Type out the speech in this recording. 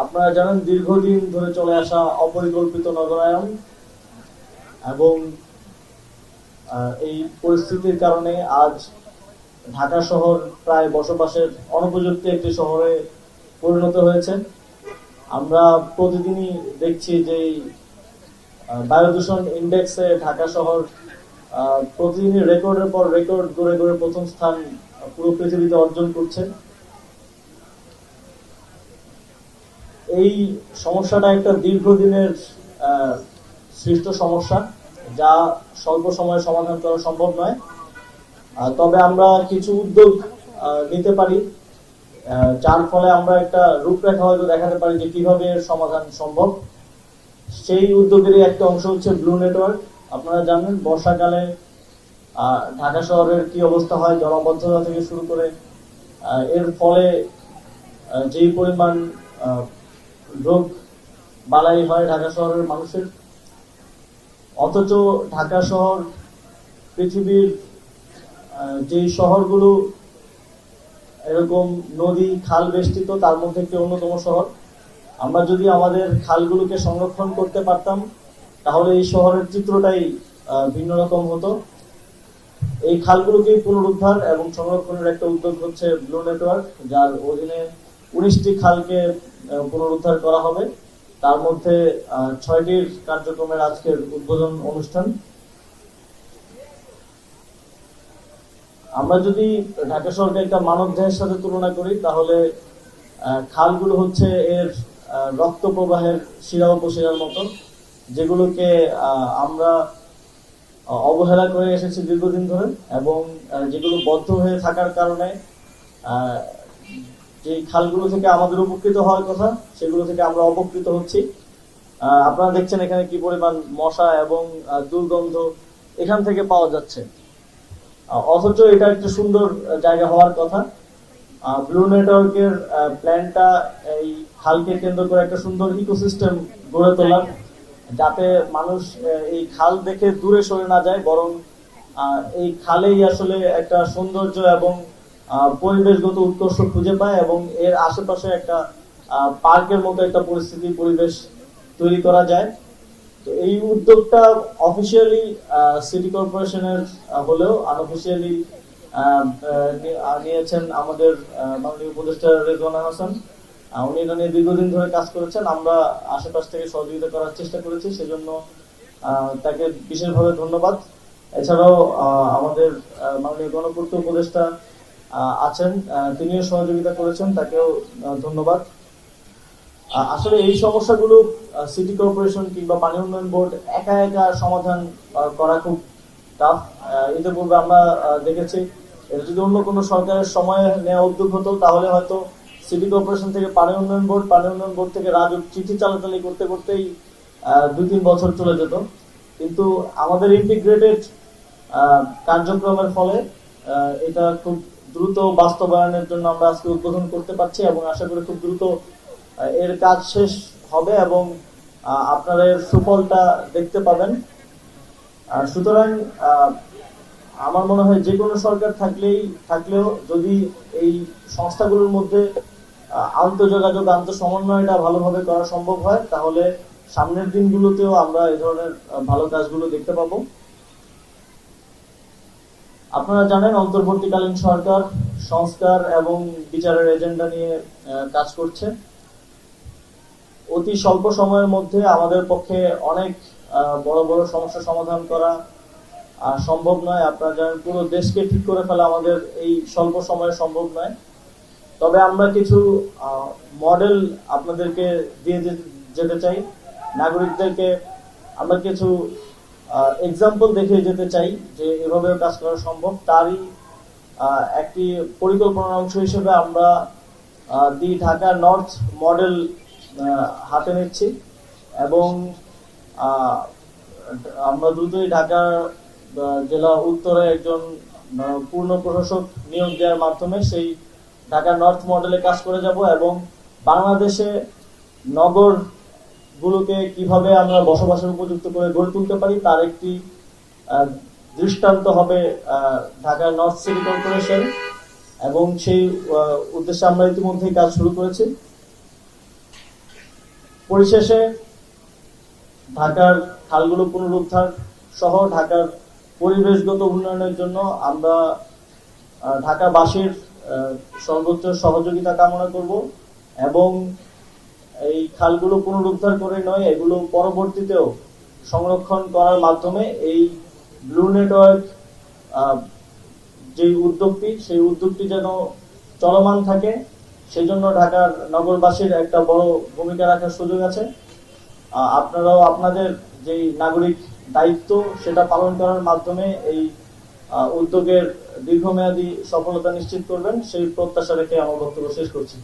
আপনারা জানেন দীর্ঘদিন ধরে চলে আসা অপরিকল্পিত নগরায়ন এবং এই পরিস্থিতির কারণে আজ ঢাকা শহর প্রায় বসবাসের অনুপযুক্ত একটি শহরে পরিণত হয়েছে। আমরা প্রতিদিনই দেখছি যে বায়ু দূষণ ইন্ডেক্সে ঢাকা শহর প্রতিদিনই রেকর্ডের পর রেকর্ড গড়ে গড়ে প্রথম স্থান পুরো পৃথিবীতে অর্জন করছে। এই সমস্যাটা একটা দীর্ঘদিনের সৃষ্ট সমস্যা, যা স্বল্প সময়ে সমাধান করা সম্ভব নয়। তবে আমরা কিছু উদ্যোগ নিতে পারি, যার ফলে আমরা একটা রূপরেখা হয়তো দেখাতে পারি যে কিভাবে এর সমাধান সম্ভব। সেই উদ্যোগেরই একটা অংশ হচ্ছে ব্লু নেটওয়ার্ক। আপনারা জানেন বর্ষাকালে ঢাকা শহরের কি অবস্থা হয়, জলাবদ্ধতা থেকে শুরু করে এর ফলে যেই পরিমাণ রোগ বালাই হয় ঢাকা শহরের মানুষের। অথচ ঢাকা শহর পৃথিবীর যেই শহরগুলো এরকম নদী খাল বেষ্টিত তার মধ্যে একটি অন্যতম শহর। আমরা যদি আমাদের খালগুলোকে সংরক্ষণ করতে পারতাম তাহলে এই শহরের চিত্রটাই ভিন্ন রকম হতো। এই খালগুলোকে পুনরুদ্ধার এবং সংরক্ষণের একটা উদ্যোগ হচ্ছে ব্লু নেটওয়ার্ক, যার অধীনে 19টি খালকে পুনরুদ্ধার করা হবে। তার মধ্যে 6টির কার্যক্রমের আজকের উদ্বোধন অনুষ্ঠান। আমরা যদি ঢাকা শহরকে একটা মানবদেহের সাথে তুলনা করি তাহলে খালগুলো হচ্ছে এর রক্ত প্রবাহের শিরা উপশিরার মতো, যেগুলোকে আমরা অবহেলা করে এসেছি দীর্ঘদিন ধরে, এবং যেগুলো বদ্ধ হয়ে থাকার কারণে যে খালগুলো থেকে আমাদের উপকৃত হওয়ার কথা সেগুলো থেকে আমরা অপকৃত হচ্ছি। আপনারা দেখছেন এখানে কি পরিমাণ মশা এবং দুর্গন্ধ এখান থেকে পাওয়া যাচ্ছে, অথচ এটা একটা সুন্দর জায়গা হওয়ার কথা। ব্লু নেটওয়ার্কের প্ল্যানটা এই খালকে কেন্দ্র করে একটা সুন্দর ইকোসিস্টেম গড়ে তোলার, যাতে মানুষ এই খাল দেখে দূরে সরে না যায়, বরং এই খালেই আসলে একটা সৌন্দর্য এবং পরিবেশগত উৎকর্ষ খুঁজে পায় এবং এর আশেপাশে একটা পার্কের মতো একটা পরিবেশ তৈরি করা যায়। তো এই উদ্যোগটা অফিসিয়ালি সিটি কর্পোরেশনের হলেও আনঅফিসিয়ালি নিয়েছেন আমাদের মাননীয় উপদেষ্টা রেজওয়ানা হাসান। উনি এটা নিয়ে দীর্ঘদিন ধরে কাজ করেছেন। আমরা আশেপাশ থেকে সহযোগিতা করার চেষ্টা করেছি, সেজন্য তাকে বিশেষভাবে ধন্যবাদ। এছাড়াও আমাদের মাননীয় গণপূর্ত উপদেষ্টা আছেন, তিনিও সহযোগিতা করেছেন, তাকেও ধন্যবাদ। আসলে এই সমস্যাগুলো সিটি কর্পোরেশন কিংবা পানি উন্নয়ন বোর্ড একা একা সমাধান করা খুব টাফ। ইতিপূর্বে আমরা দেখেছি এটা যদি অন্য কোনো সরকারের সময়ে নেওয়া উদ্যোগ হতো তাহলে হয়তো সিটি কর্পোরেশন থেকে পানি উন্নয়ন বোর্ড থেকে রাজুক চিঠি চালাচালি করতে করতেই 2-3 বছর চলে যেত। কিন্তু আমাদের ইন্টিগ্রেটেড কার্যক্রমের ফলে এটা খুব দ্রুত বাস্তবায়নের জন্য আমরা আজকে উদ্বোধন করতে পারছি এবং আশা করি খুব দ্রুত এর কাজ শেষ হবে এবং আপনারা এর সুফলটা দেখতে পাবেন। সুতরাং আমার মনে হয় যে কোনো সরকার থাকলেও যদি এই সংস্থাগুলোর মধ্যে আন্তঃযোগাযোগ আন্তঃসমন্বয়টা ভালোভাবে করা সম্ভব হয় তাহলে সামনের দিনগুলোতেও আমরা এই ধরনের ভালো কাজগুলো দেখতে পাবো। আপনারা জানেন অন্তর্বর্তীকালীন সরকার সংস্কার এবং বিচারের এজেন্ডা নিয়ে কাজ করছে। অতি স্বল্প সময়ের মধ্যে আমাদের পক্ষে অনেক বড় বড় সমস্যা সমাধান করা সম্ভব নয়। আপনারা জানেন পুরো দেশকে ঠিক করে ফেলা আমাদের এই স্বল্প সময়ে সম্ভব নয়। তবে আমরা কিছু মডেল আপনাদেরকে দিয়ে যেতে চাই, নাগরিকদেরকে আমরা কিছু এক্সাম্পল দেখিয়ে যেতে চাই যে এভাবেও কাজ করা সম্ভব। তারই একটি পরিকল্পনার অংশ হিসেবে আমরা দি ঢাকা নর্থ মডেল হাতে নিচ্ছি এবং আমরা দ্রুতই ঢাকা জেলা উত্তরে একজন পূর্ণ প্রশাসক নিয়োগ দেওয়ার মাধ্যমে সেই ঢাকা নর্থ মডেলে কাজ করে যাব এবং বাংলাদেশে নগর গুলোকে কিভাবে আমরা বসবাসের উপযুক্ত করে গড়ে তুলতে পারি তার একটি দৃষ্টান্ত হবে ঢাকা নর্থ সিটি কর্পোরেশন এবং সেই উদ্দেশ্যে আমরা ইতিমধ্যেই কাজ শুরু করেছি। পরিশেষে ঢাকার খালগুলো পুনরুদ্ধার সহ ঢাকার পরিবেশগত উন্নয়নের জন্য আমরা ঢাকাবাসীর সর্বোচ্চ সহযোগিতা কামনা করব এবং এই খালগুলো পুনরুদ্ধার করে নয়, এগুলো পরবর্তীতেও সংরক্ষণ করার মাধ্যমে এই ব্লু নেটওয়ার্ক যে উদ্যোগটি, সেই উদ্যোগটি যেন চলমান থাকে, সেজন্য ঢাকার নগরবাসীর একটা বড় ভূমিকা রাখার সুযোগ আছে। আপনারাও আপনাদের যে নাগরিক দায়িত্ব সেটা পালন করার মাধ্যমে এই উদ্যোগের দীর্ঘমেয়াদী সফলতা নিশ্চিত করবেন, সেই প্রত্যাশা রেখে আমার বক্তব্য শেষ করছি।